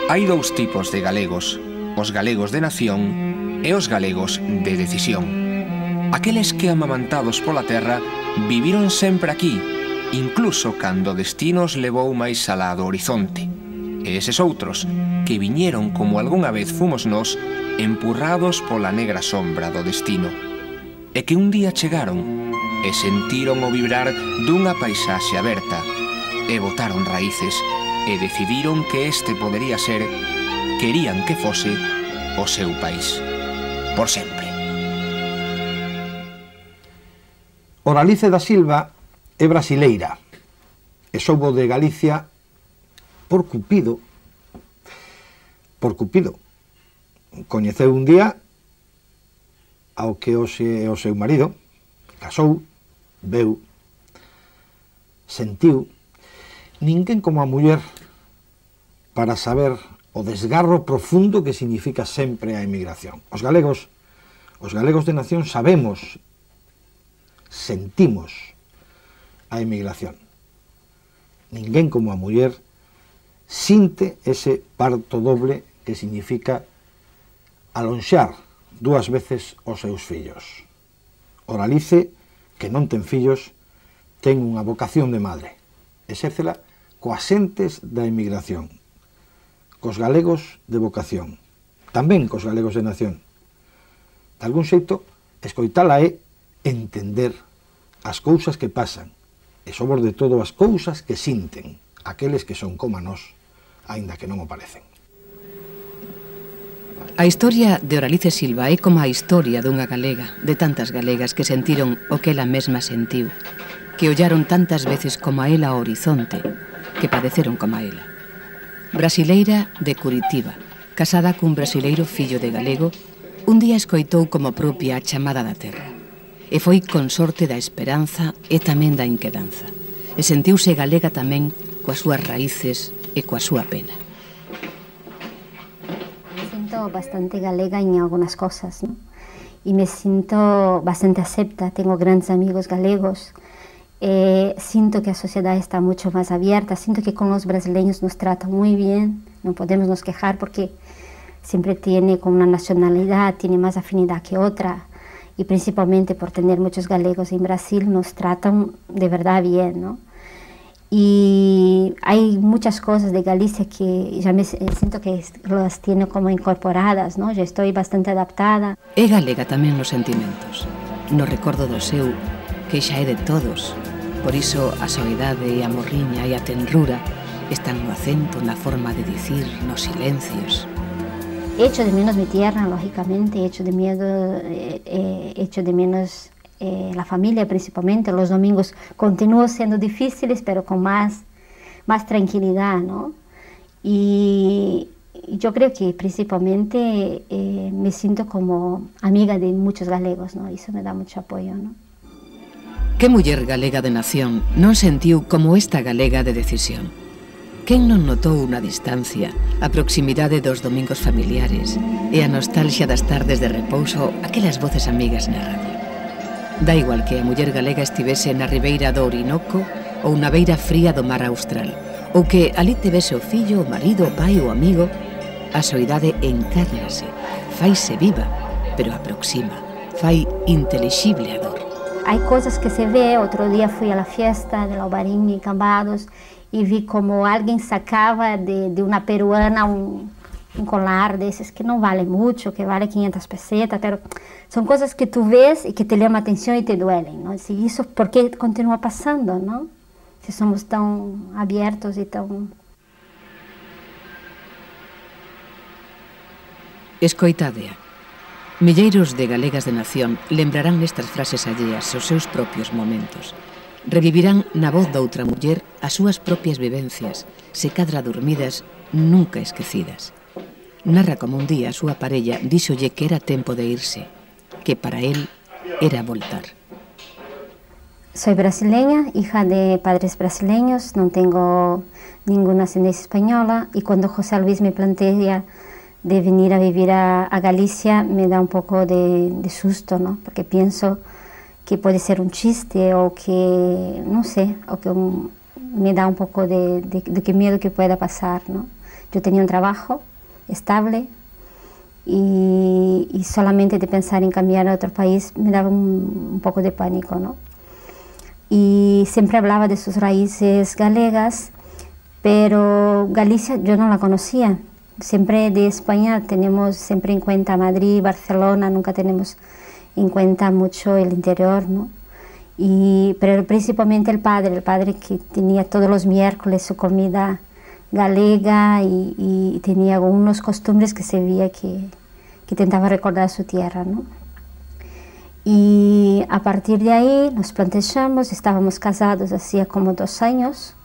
Hai dous tipos de galegos, os galegos de nación e os galegos de decisión. Aqueles que, amamantados pola terra, viviron sempre aquí, incluso cando o destino os levou máis alá do horizonte. E eses outros, que viñeron como algunha vez fomos nós, empurrados pola negra sombra do destino. E que un día chegaron e sentiron o vibrar dunha paisaxe aberta, e botaron raíces, e decidiron que este podería ser, querían que fose, o seu país. Por sempre. Oralice da Silva é brasileira e soubo de Galicia por Cupido. Por Cupido. Coñeceu un día ao que hoxe é o seu marido, casou, veu, sentiu. Ninguén como a muller para saber o desgarro profundo que significa sempre a emigración. Os galegos de nación sabemos, sentimos a emigración. Ninguén como a muller sinte ese parto doble que significa alonxar dúas veces os seus fillos. Oralice, que non ten fillos, ten unha vocación de madre, exércela coas entes da emigración, cos galegos de vocación, tamén cos galegos de nación. De algún xeito, escoitala é entender as cousas que pasan, e sobre de todo as cousas que sinten aqueles que son como nós, aínda que non o parecen. A historia de Oralice Silva é como a historia dunha galega, de tantas galegas que sentiron o que ela mesma sentiu, que ollaron tantas veces como a ela ao horizonte, que padeceron como a ela. Brasileira de Curitiba, casada cun brasileiro fillo de galego, un día escoitou como propia a chamada da terra, e foi consorte da esperanza e tamén da inquedanza, e sentiuse galega tamén coas súas raíces e coa súa pena. Me siento bastante galega en algunas cosas, ¿no? Y me siento bastante acepta, tengo grandes amigos galegos. Siento que a sociedade está mucho más abierta, siento que con los brasileños nos tratan muy bien, no podemos nos quejar porque siempre tiene con una nacionalidad, tiene más afinidad que otra, y principalmente por tener muchos galegos en Brasil nos tratan de verdad bien, ¿no? Y hay muchas cosas de Galicia que ya me siento que las tiene como incorporadas, ¿no? Ya estoy bastante adaptada. É galega tamén nos sentimentos, no recordo do seu, que xa é de todos. Por iso a soidade e a morriña e a tenrura están no acento, na forma de dicir, nos silencios. Echo de menos mi tierra, lógicamente, echo de menos la familia principalmente. Los domingos continúan siendo difíciles, pero con más tranquilidad, ¿no? Y yo creo que principalmente me siento como amiga de muchos galegos, ¿no? Eso me da mucho apoyo, ¿no? Que muller galega de nación non sentiu como esta galega de decisión? Quen non notou unha distancia, a proximidade dos domingos familiares e a nostalgia das tardes de repouso, aquelas voces amigas na radio? Da igual que a muller galega estivese na ribeira do Orinoco ou na beira fría do mar Austral, ou que ali tivese o fillo, o marido, o pai ou o amigo, a soidade encárnase, faise viva, pero aproxima, fai intelixible a dor. Hay cosas que se ve. Otro día fui a la fiesta del Albarín en Cambados y vi como alguien sacaba de una peruana un colar de esos que no vale mucho, que vale 500 pesetas, pero son cosas que tú ves y que te llaman atención y te duelen, ¿no? Y eso, ¿por qué continúa pasando, no? Si somos tan abiertos y tan... Escoitadea. Milleiros de galegas de nación lembrarán nestas frases alleas os seus propios momentos. Revivirán na voz doutra muller as súas propias vivencias, se cadra dormidas, nunca esquecidas. Narra como un día a súa parella díxolle que era tempo de irse, que para él era voltar. Soy brasileña, hija de padres brasileños, no tengo ninguna ascendencia española, y cuando José Luis me plantea de venir a vivir a Galicia me da un poco de susto, ¿no? Porque pienso que puede ser un chiste o que, no sé, o que me da un poco de qué miedo que pueda pasar, ¿no? Yo tenía un trabajo estable y solamente de pensar en cambiar a otro país me daba un poco de pánico, ¿no? Y siempre hablaba de sus raíces galegas, pero Galicia yo no la conocía. Siempre de España tenemos siempre en cuenta Madrid, Barcelona, nunca tenemos en cuenta mucho el interior, ¿no? Pero principalmente el padre que tenía todos los miércoles su comida galega y tenía unos costumbres que se veía que intentaba recordar su tierra, ¿no? Y a partir de ahí nos planteamos, estábamos casados hacía como 2 años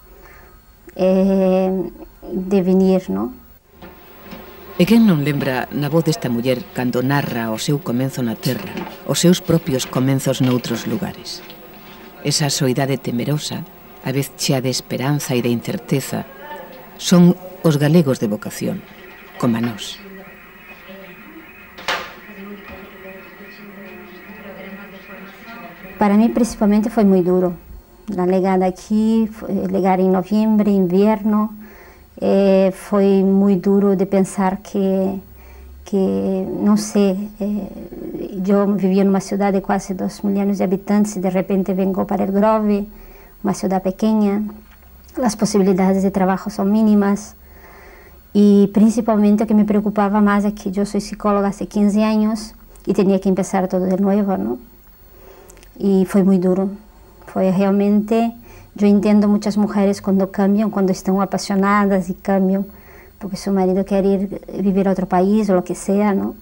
de venir, ¿no? E quen non lembra na voz desta muller cando narra o seu comenzo na terra, os seus propios comenzos noutros lugares? Esa soidade temerosa, a vez chea de esperanza e de incerteza, son os galegos de vocación, como a nós. Para mí principalmente fue muy duro. La llegada aquí, llegar en noviembre, invierno, fue muy duro de pensar que no sé, yo vivía en una ciudad de casi 2 millones de habitantes y de repente vengo para el Grove, una ciudad pequeña, las posibilidades de trabajo son mínimas y principalmente lo que me preocupaba más es que yo soy psicóloga hace 15 años y tenía que empezar todo de nuevo, ¿no? Y fue muy duro, fue realmente, yo entiendo muchas mujeres cuando cambian, cuando están apasionadas y cambian, porque su marido quiere ir vivir a otro país o lo que sea, ¿no?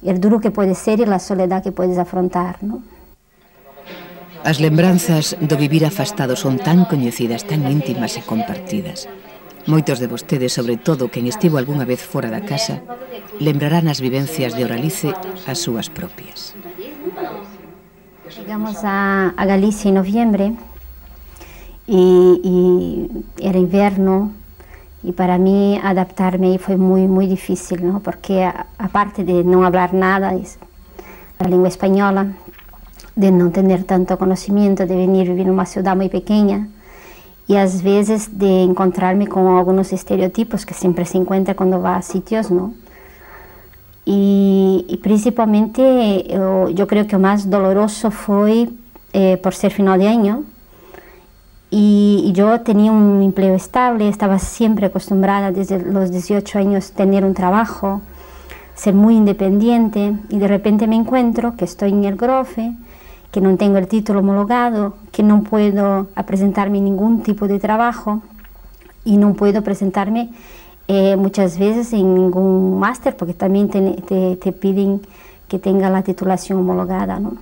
Y el duro que puede ser y la soledad que puedes afrontar, ¿no? As lembranzas do vivir afastado son tan coñecidas, tan íntimas e compartidas. Moitos de vostedes, sobre todo quen estivo algunha vez fora da casa, lembrarán as vivencias de Oralice as súas propias. Llegamos a Galicia en noviembre y era invierno y para mí adaptarme fue muy difícil, ¿no? Porque aparte de no hablar nada, la lengua española, de no tener tanto conocimiento, de venir a vivir en una ciudad muy pequeña y a veces de encontrarme con algunos estereotipos que siempre se encuentra cuando va a sitios, ¿no? Y principalmente yo creo que lo más doloroso fue por ser final de año y yo tenía un empleo estable, estaba siempre acostumbrada desde los 18 años a tener un trabajo, ser muy independiente y de repente me encuentro que estoy en el Grove, que no tengo el título homologado, que no puedo presentarme en ningún tipo de trabajo y no puedo presentarme muchas veces en ningún máster porque también te piden que tenga la titulación homologada, ¿no?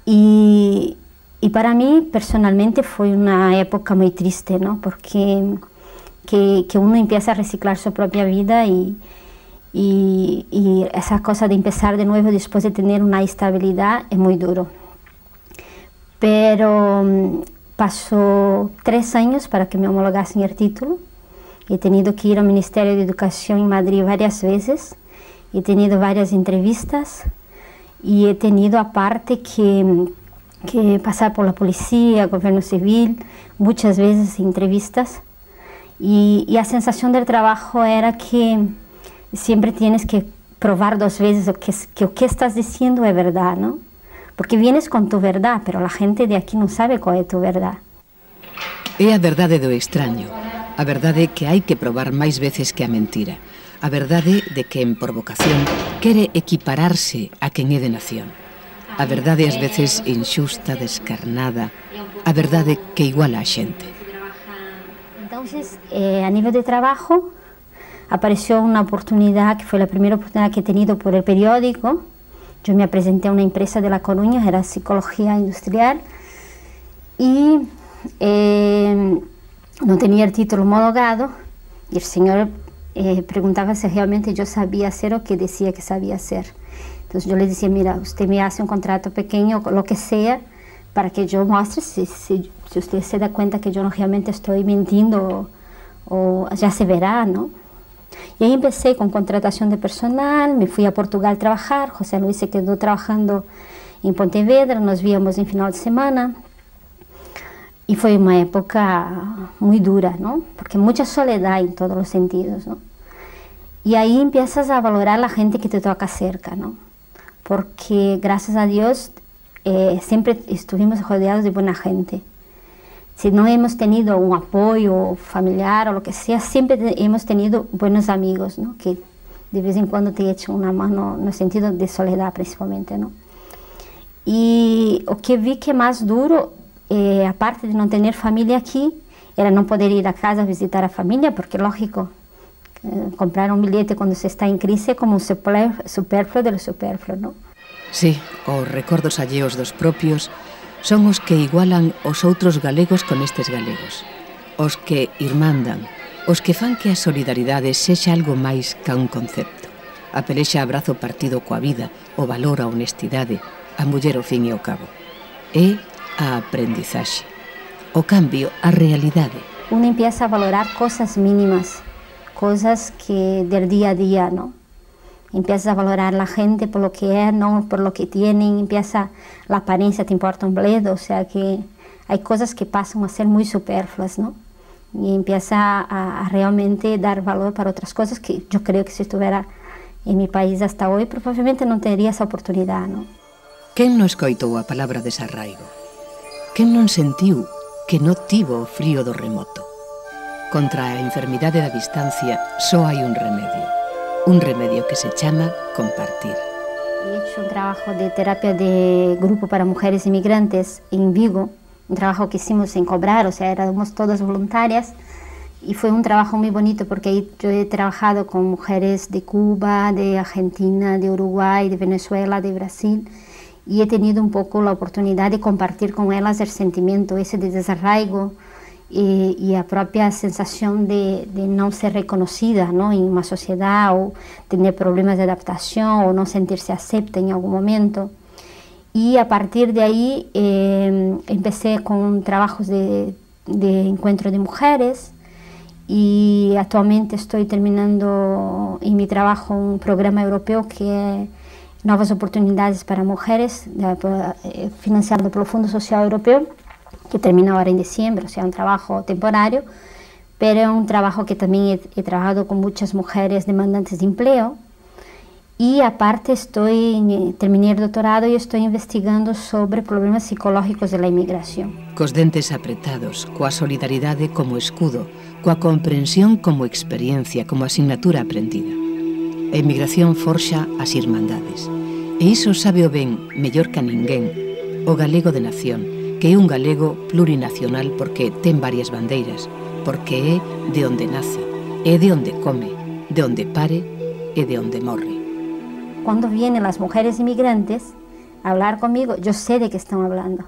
Y para mí personalmente fue una época muy triste, ¿no? Porque que uno empieza a reciclar su propia vida y esa cosa de empezar de nuevo después de tener una estabilidad es muy duro. Pero pasó 3 años para que me homologasen el título. He tenido que ir al Ministerio de Educación en Madrid varias veces, he tenido varias entrevistas y he tenido aparte que pasar por la policía, gobierno civil, muchas veces entrevistas y la sensación del trabajo era que siempre tienes que probar 2 veces que lo que estás diciendo es verdad, ¿no? Porque vienes con tu verdad, pero la gente de aquí no sabe cuál es tu verdad. É a verdade do extraño, a verdade que hai que probar máis veces que a mentira, a verdade de quen por vocación quere equipararse a quen é de nación, a verdade ás veces injusta, descarnada, a verdade que iguala a xente. Entonces, a nivel de trabajo, apareció una oportunidad, que fue la primera oportunidad que he tenido por el periódico. Yo me presenté a una empresa de La Coruña, era psicología industrial, y no tenía el título homologado, y el señor preguntaba si realmente yo sabía hacer lo que decía que sabía hacer. Entonces yo le decía, mira, usted me hace un contrato pequeño, lo que sea, para que yo muestre si usted se da cuenta que yo no realmente estoy mintiendo o ya se verá, ¿no? Y ahí empecé con contratación de personal, me fui a Portugal a trabajar, José Luis se quedó trabajando en Pontevedra, nos víamos en final de semana. Y fue una época muy dura, ¿no? Porque mucha soledad en todos los sentidos, ¿no? Y ahí empiezas a valorar la gente que te toca cerca, ¿no? Porque gracias a Dios siempre estuvimos rodeados de buena gente. Si no hemos tenido un apoyo familiar o lo que sea, siempre hemos tenido buenos amigos, ¿no? Que de vez en cuando te echan una mano en el sentido de soledad principalmente, ¿no? Y lo que vi que más duro, aparte de no tener familia aquí, era no poder ir a casa a visitar a familia, porque lógico, comprar un billete cuando se está en crisis é como un supérfluo de lo superfluo, ¿no? Sí, os recordos alleos dos propios son os que igualan os outros galegos con estes galegos, os que irmandan, os que fan que a solidaridade sexa algo máis ca un concepto, a pelexa a brazo partido coa vida, o valor, a honestidade, a muller ao fin e ao cabo. É a aprendizaxe, o cambio, a realidade. Uno empieza a valorar cosas mínimas, cosas que del día a día, ¿no? Empiezas a valorar la gente por lo que es, no por lo que tienen, empieza la apariencia, te importa un bledo, o sea que hay cosas que pasan a ser muy superfluas, ¿no? Y empieza a realmente dar valor para otras cosas que yo creo que si estuviera en mi país hasta hoy, probablemente no tendría esa oportunidad, ¿no? Quen non escoitou a palabra desarraigo? Quen non sentiu que non tivo o frío do remoto? Contra a enfermidade da distancia só hai un remedio que se chama compartir. He hecho un trabajo de terapia de grupo para mujeres inmigrantes en Vigo, un trabajo que hicimos sin cobrar, o sea, éramos todas voluntarias, y fue un trabajo muy bonito porque ahí yo he trabajado con mujeres de Cuba, de Argentina, de Uruguay, de Venezuela, de Brasil, y he tenido un poco la oportunidad de compartir con ellas el sentimiento ese de desarraigo, y a propia sensación de no ser reconocida, ¿no? En una sociedad, o tener problemas de adaptación o no sentirse acepta en algún momento. Y a partir de ahí empecé con trabajos de encuentro de mujeres y actualmente estoy terminando en mi trabajo un programa europeo que es Nuevas Oportunidades para Mujeres, financiado por el Fondo Social Europeo, que termina ahora en diciembre, o sea, un trabajo temporario, pero es un trabajo que también he trabajado con muchas mujeres demandantes de empleo. Y aparte terminé el doctorado y estoy investigando sobre problemas psicológicos de la inmigración. Cos dentes apretados, coa solidaridade como escudo, coa comprensión como experiencia, como asignatura aprendida. A inmigración forxa as irmandades. E iso sabe o ben, mellor que a ninguén, o galego de nación, que é un galego plurinacional porque ten varias bandeiras, porque é de onde nace, é de onde come, de onde pare e de onde morre. Cuando vienen las mujeres inmigrantes a hablar conmigo, yo sé de qué están hablando.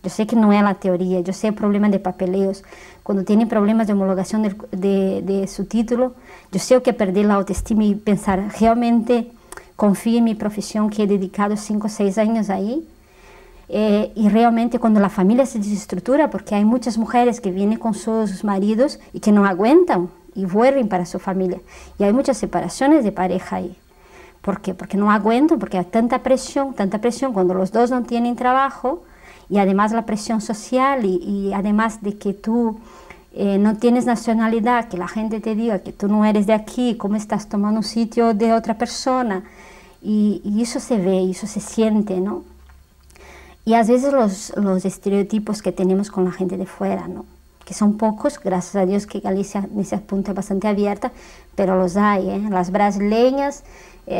Yo sé que no es la teoría, yo sé problemas de papeleos. Cuando tienen problemas de homologación de su título, yo sé que perder la autoestima y pensar, realmente confío en mi profesión que he dedicado 5 o 6 años ahí. Y realmente cuando la familia se desestructura, porque hay muchas mujeres que vienen con sus maridos y que no aguantan y vuelven para su familia. Y hay muchas separaciones de pareja ahí. ¿Por qué? Porque no aguantan, porque hay tanta presión cuando los dos no tienen trabajo, y además la presión social y además de que tú no tienes nacionalidad, que la gente te diga que tú no eres de aquí, cómo estás tomando un sitio de otra persona, y eso se ve, eso se siente, ¿no? Y a veces los estereotipos que tenemos con la gente de fuera, ¿no? Que son pocos, gracias a Dios que Galicia en ese punto es bastante abierta, pero los hay, ¿eh? Las brasileñas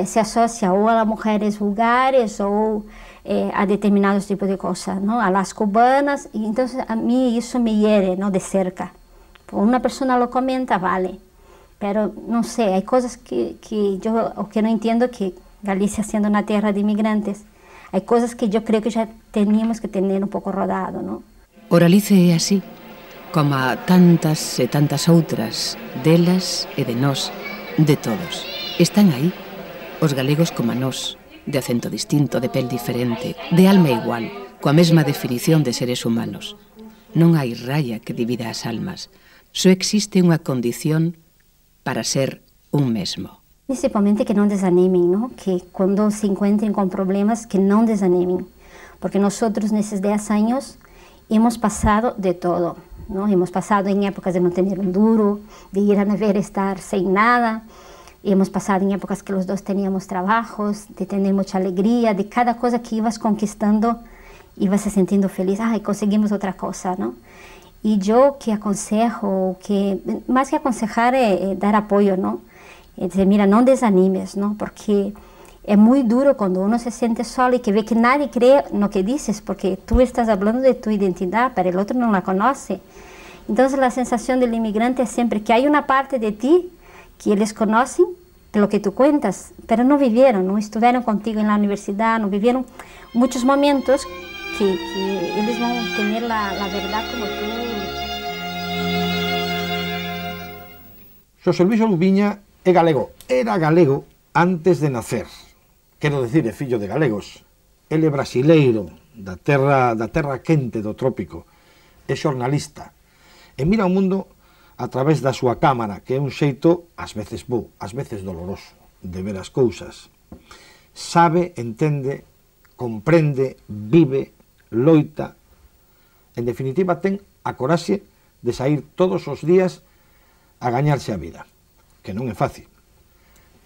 se asocia o a las mujeres vulgares o a determinados tipos de cosas, ¿no? A las cubanas, y entonces a mí eso me hiere, ¿no? De cerca. Una persona lo comenta, vale, pero no sé, hay cosas que no entiendo, que Galicia siendo una tierra de inmigrantes, hay cosas que yo creo que ya teníamos que tener un poco rodado, ¿no? Oralice é así, como a tantas e tantas outras, delas e de nós, de todos. Están aí, os galegos como a nós, de acento distinto, de pel diferente, de alma igual, coa mesma definición de seres humanos. Non hai raya que divida as almas, só existe unha condición para ser un mesmo. Principalmente que no desanimen, ¿no? Que cuando se encuentren con problemas, que no desanimen. Porque nosotros en esos 10 años hemos pasado de todo, ¿no? Hemos pasado en épocas de no tener un duro, de ir a nevera y estar sin nada. Hemos pasado en épocas que los dos teníamos trabajos, de tener mucha alegría, de cada cosa que ibas conquistando, ibas se sintiendo feliz. Ay, conseguimos otra cosa, ¿no? Y yo que aconsejo, que más que aconsejar es dar apoyo, ¿no? Dizer, mira, no desanimes, ¿no? Porque es muy duro cuando uno se siente solo y que ve que nadie cree en lo que dices, porque tú estás hablando de tu identidad, pero el otro no la conoce. Entonces la sensación del inmigrante es siempre que hay una parte de ti que ellos conocen de lo que tú cuentas, pero no vivieron, no estuvieron contigo en la universidad, no vivieron muchos momentos que ellos van a tener la verdad como tú. Xosé Luis Olubiña é galego, era galego antes de nacer. Quero decir, é fillo de galegos. Ele é brasileiro, da terra quente do trópico. É xornalista. E mira o mundo a través da súa cámara, que é un xeito, ás veces bo, ás veces doloroso, de ver as cousas. Sabe, entende, comprende, vive, loita. En definitiva, ten a coraxe de sair todos os días a gañarse a vida, que non é fácil.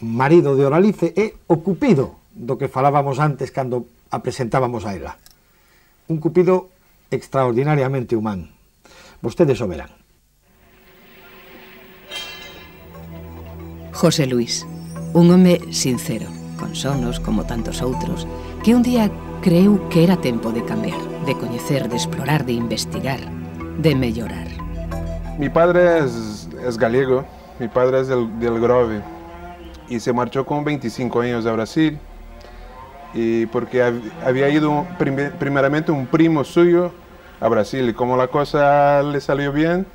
Marido de Oralice é o Cupido do que falábamos antes cando a presentábamos a ela. Un Cupido extraordinariamente humán. Vostedes o verán. José Luis, un home sincero, con sonos como tantos outros, que un día creu que era tempo de cambiar, de coñecer, de explorar, de investigar, de mellorar. Mi padre es gallego, mi padre es del Grove y se marchó con 25 años a Brasil y porque había ido primeramente un primo suyo a Brasil y como la cosa le salió bien,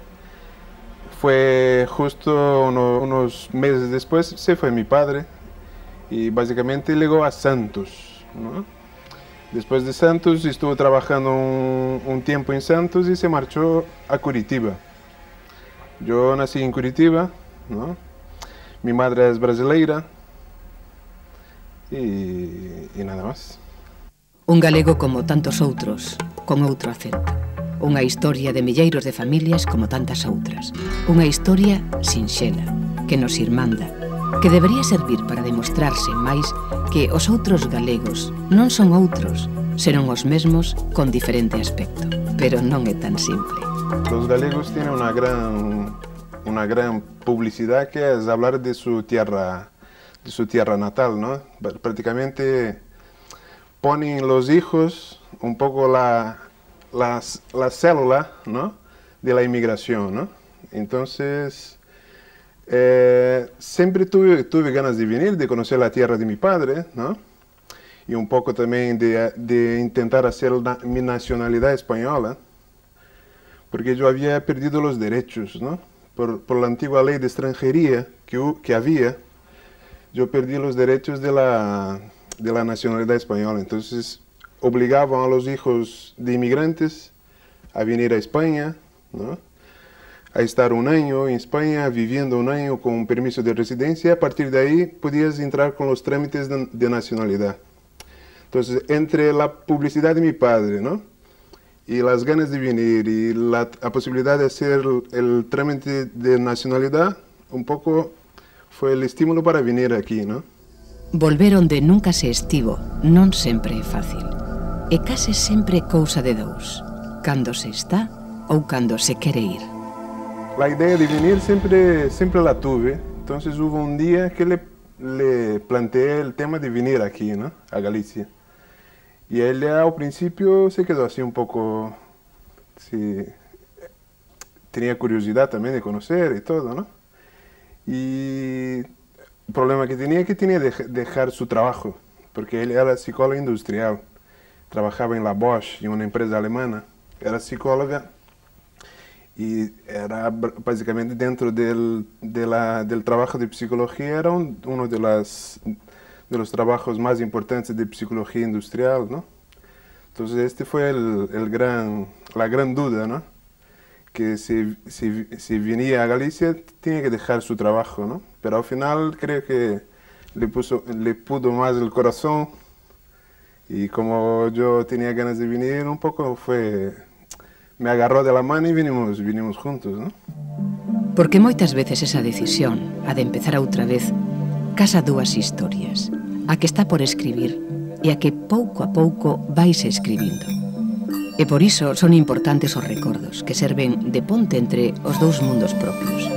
fue justo unos meses después se fue mi padre y básicamente llegó a Santos, ¿no? Después de Santos estuvo trabajando un tiempo en Santos y se marchó a Curitiba. Yo nací en Curitiba, ¿no? Mi madre es brasileira y nada más. Un galego como tantos outros, con outro acento. Unha historia de milleiros de familias como tantas outras. Unha historia sinxela, que nos irmanda, que debería servir para demostrarse máis que os outros galegos non son outros, serán os mesmos con diferente aspecto. Pero non é tan simple. Los galegos tienen una gran publicidad que es hablar de su tierra natal, ¿no? Prácticamente ponen los hijos un poco la célula, ¿no? De la inmigración, ¿no? Entonces, siempre tuve ganas de venir, de conocer la tierra de mi padre, ¿no? Y un poco también de intentar hacer mi nacionalidad española, porque yo había perdido los derechos, ¿no? Por la antigua ley de extranjería que había, yo perdí los derechos de la nacionalidad española. Entonces, obligaban a los hijos de inmigrantes a venir a España, ¿no? A estar un año en España, viviendo un año con un permiso de residencia. A partir de ahí podías entrar con los trámites de nacionalidad. Entonces, entre la publicidad de mi padre, ¿no? Y las ganas de venir y la posibilidad de hacer el trámite de nacionalidad, un poco fue el estímulo para venir aquí, ¿no? Volver onde nunca se estivo non sempre é fácil. E case sempre cousa de dous, cando se está ou cando se quere ir. La idea de venir siempre la tuve, entonces hubo un día que le planteé el tema de venir aquí, ¿no? A Galicia. Y él al principio se quedó así un poco, sí, tenía curiosidad también de conocer y todo, ¿no? Y el problema que tenía que dejar su trabajo, porque él era psicólogo industrial, trabajaba en la Bosch, en una empresa alemana, era psicóloga y era básicamente dentro del trabajo de psicología, era uno de los trabajos más importantes de psicología industrial, ¿no? Entonces este fue la gran duda, ¿no? Que si venía a Galicia tenía que dejar su trabajo, ¿no? Pero al final creo que le pudo más el corazón y como yo tenía ganas de venir un poco fue me agarró de la mano y vinimos juntos, ¿no? Porque moitas veces esa decisión, a de empezar outra vez, casa dúas historias, a que está por escribir e a que pouco a pouco vais escribindo. E por iso son importantes os recordos, que serven de ponte entre os dous mundos propios.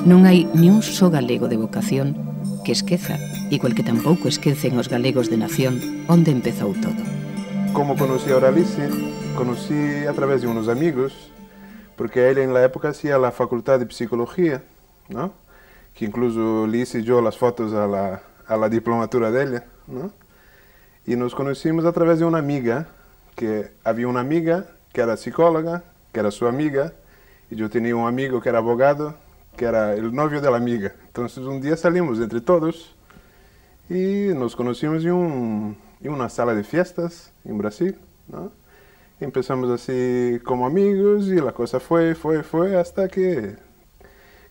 Non hai ni un só galego de vocación que esqueza, igual que tampouco esquecen os galegos de nación onde empezou todo. Como conocí a Alicia, conocí a través de unos amigos, porque él en la época hacía la facultad de psicología, ¿no? Que incluso le hice yo las fotos a la diplomatura de ella, ¿no? Y nos conocimos a través de una amiga, que había una amiga que era psicóloga, que era su amiga, y yo tenía un amigo que era abogado, que era el novio de la amiga. Entonces un día salimos entre todos y nos conocimos en una sala de fiestas en Brasil, ¿no? Empezamos así como amigos y la cosa fue hasta que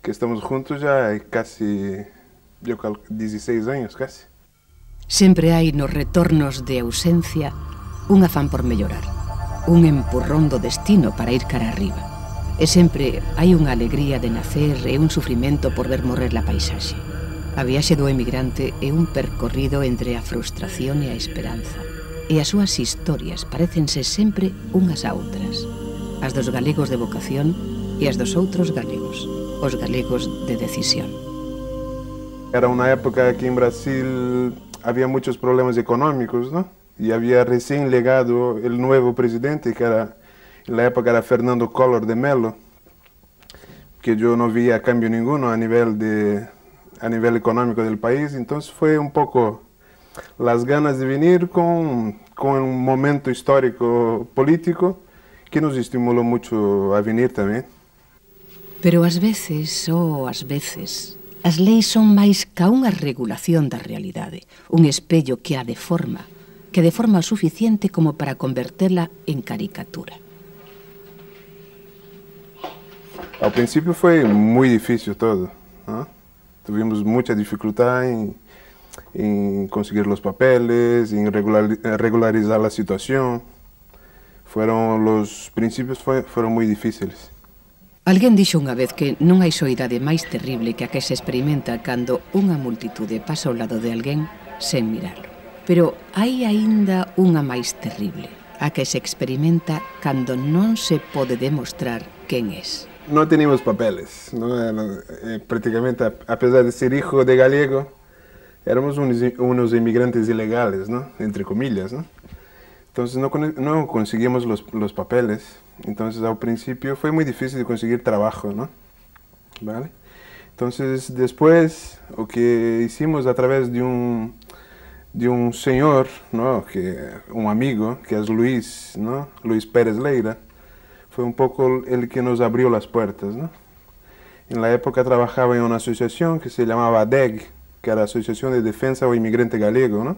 estamos juntos ya hay casi, yo creo, 16 años casi. Sempre hai nos retornos de ausencia un afán por mellorar, un empurrón do destino para ir cara arriba. E sempre hai unha alegría de nacer e un sufrimento por ver morrer la paisaxe. A viaxe do emigrante é un percorrido entre a frustración e a esperanza. E as súas historias parecense sempre unhas a outras. As dos galegos de vocación e as dos outros galegos, os galegos de decisión. Era una época que en Brasil había muchos problemas económicos, ¿no? Y había recién llegado el nuevo presidente, que era, en la época era Fernando Collor de Mello, que yo no veía cambio ninguno a nivel económico del país. Entonces fue un poco las ganas de venir con un momento histórico político que nos estimuló mucho a venir también. Pero ás veces, as leis son máis ca unha regulación da realidade, un espello que a deforma o suficiente como para converterla en caricatura. Al principio fue muy difícil todo, ¿no? Tuvimos mucha dificultad en conseguir los papeles, en regularizar la situación. Los principios fueron muy difíciles. Alguén dixo unha vez que non hai soidade máis terrible que a que se experimenta cando unha multitude pasa ao lado de alguén sen miralo. Pero hai aínda unha máis terrible, a que se experimenta cando non se pode demostrar quen es. No teníamos papeles, ¿no? Prácticamente, a pesar de ser hijo de gallego, éramos unos inmigrantes ilegales, ¿no? Entre comillas, ¿no? Entonces no conseguimos los papeles. Entonces al principio fue muy difícil de conseguir trabajo, ¿no? ¿Vale? Entonces después lo que hicimos a través de un señor, ¿no? Un amigo, que es Luis, ¿no? Luis Pérez Leira, fue un poco el que nos abrió las puertas, ¿no? En la época trabajaba en una asociación que se llamaba ADEG, que era Asociación de Defensa del Inmigrante Galego, ¿no?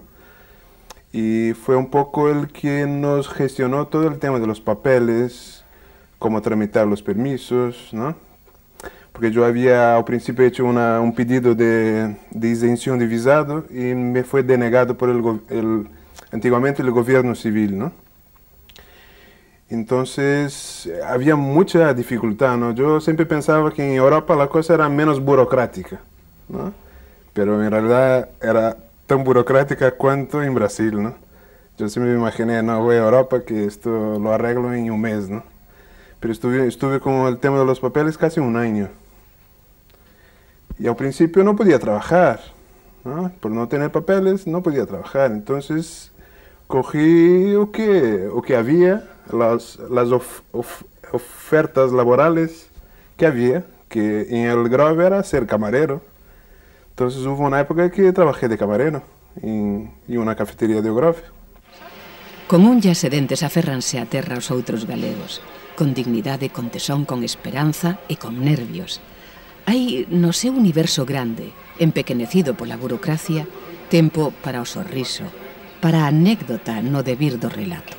Y fue un poco el que nos gestionó todo el tema de los papeles, cómo tramitar los permisos, ¿no? Porque yo había al principio hecho un pedido de exención de visado y me fue denegado por antiguamente el gobierno civil, ¿no? Entonces había mucha dificultad, ¿no? Yo siempre pensaba que en Europa la cosa era menos burocrática, ¿no? Pero en realidad era tan burocrática cuanto en Brasil, ¿no? Yo siempre me imaginé, no, voy a Europa que esto lo arreglo en un mes, ¿no? Pero estuve con el tema de los papeles casi un año. Y al principio no podía trabajar, ¿no? Por no tener papeles no podía trabajar. Entonces cogí lo que había, las ofertas laborales que había, que en el Grove era ser camarero. Entonces hubo una época que trabajé de camarero en una cafetería de Grove. Con unllas e dentes aférranse a terra os outros galegos, con dignidade, con tesón, con esperanza e con nervios. Hai no seu universo grande, empequenecido pola burocracia, tempo para o sorriso, para a anécdota no debir do relato.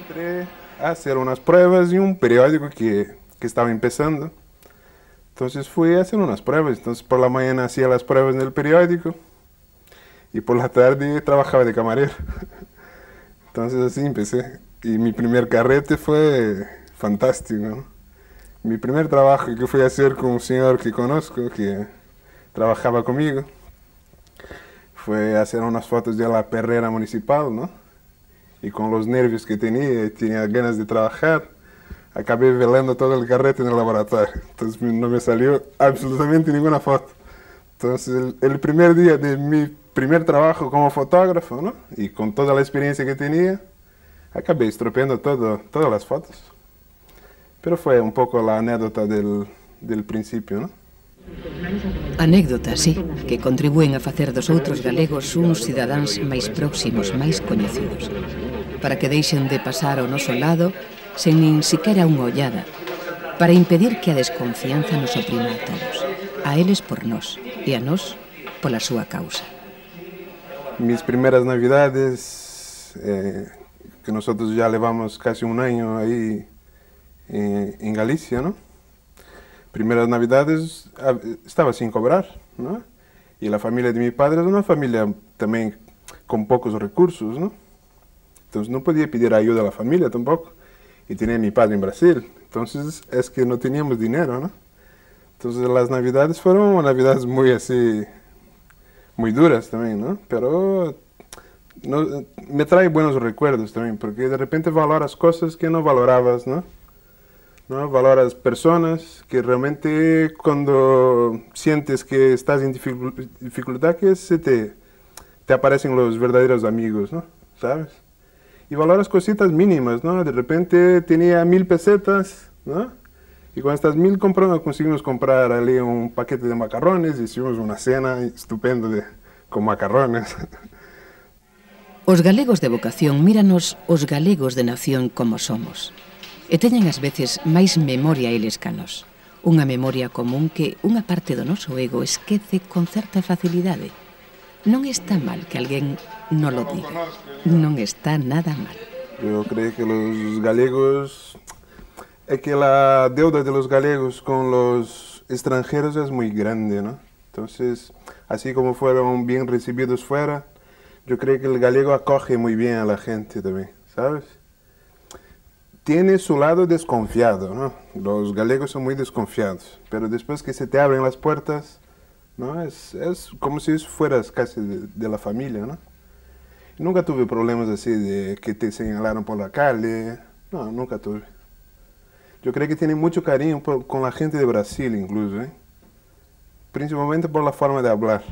Entré a hacer unas pruebas en un periódico que estaba empezando. Entonces fui a hacer unas pruebas. Entonces por la mañana hacía las pruebas en el periódico y por la tarde trabajaba de camarero. Entonces así empecé. Y mi primer carrete fue fantástico, ¿no? Mi primer trabajo que fui a hacer con un señor que conozco, que trabajaba conmigo, fue hacer unas fotos de la perrera municipal, ¿no? Y con los nervios que tenía ganas de trabajar, acabé velando todo el carrete en el laboratorio. Entonces no me salió absolutamente ninguna foto. Entonces el primer día de mi primer trabajo como fotógrafo, ¿no? Y con toda la experiencia que tenía, acabé estropeando todas las fotos. Pero fue un pouco a anécdota del principio, ¿no? Anécdotas, sí, que contribúen a facer dos outros galegos uns cidadáns máis próximos, máis coñecidos, para que deixen de pasar ao noso lado sen nin siquera unha ollada, para impedir que a desconfianza nos oprima a todos, a eles por nós e a nós pola súa causa. Mis primeras navidades, que nosotros ya levamos casi un año ahí en Galicia, ¿no? Primeras navidades estaba sin cobrar, ¿no? Y la familia de mi padre era una familia también con pocos recursos, ¿no? Entonces no podía pedir ayuda a la familia tampoco. Y tenía a mi padre en Brasil, entonces es que no teníamos dinero, ¿no? Entonces las navidades fueron navidades muy así, muy duras también, ¿no? Pero me trae buenos recuerdos también, porque de repente valoras cosas que no valorabas, ¿no? ¿No? Valoras personas que realmente cuando sientes que estás en dificultad, que te aparecen los verdaderos amigos, ¿no? ¿Sabes? Y valoras cositas mínimas, ¿no? De repente tenía 1000 pesetas, ¿no? Y con estas 1000 conseguimos comprar ali un paquete de macarrones, hicimos una cena estupenda con macarrones. Os galegos de vocación míranos os galegos de nación como somos. E teñen ás veces máis memoria eles ca nós. Unha memoria común que unha parte do noso ego esquece con certa facilidade. Non está mal que alguén non lo diga. Non está nada mal. Eu creo que los galegos... É que a deuda de los galegos con los extranjeros es muy grande, ¿no? Entonces, así como fueron bien recibidos fuera, yo creo que el galego acoge muy bien a la gente también, ¿sabes? Tiene su lado desconfiado, ¿no? Los galegos son muy desconfiados, pero después que se te abren las puertas, ¿no? Es como si fueras casi de la familia, ¿no? Nunca tuve problemas así de que te señalaron por la calle, no, nunca tuve. Yo creo que tienen mucho cariño con la gente de Brasil incluso, ¿eh? Principalmente por la forma de hablar.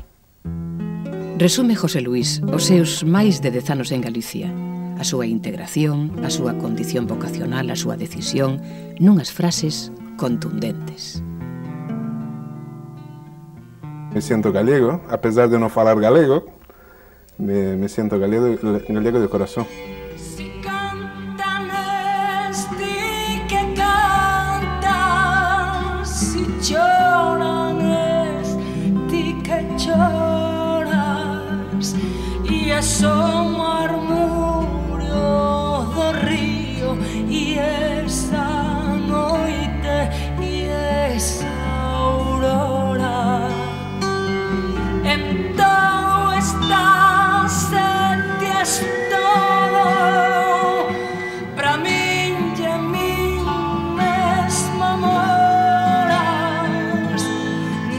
Resume José Luis os seus máis de 10 anos en Galicia, a súa integración, a súa condición vocacional, a súa decisión, nunhas frases contundentes. Me siento galego, a pesar de no falar galego, me siento galego de corazón. Si cantan esti que cantas, si lloran esti que lloras, y eso murmurio do río, y esa noite, y esa aurora, en todo está senties todo, pra min e min mesma moras,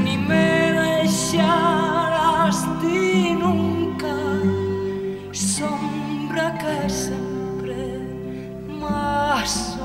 ni me deixarás ti nunca, sombra que sempre más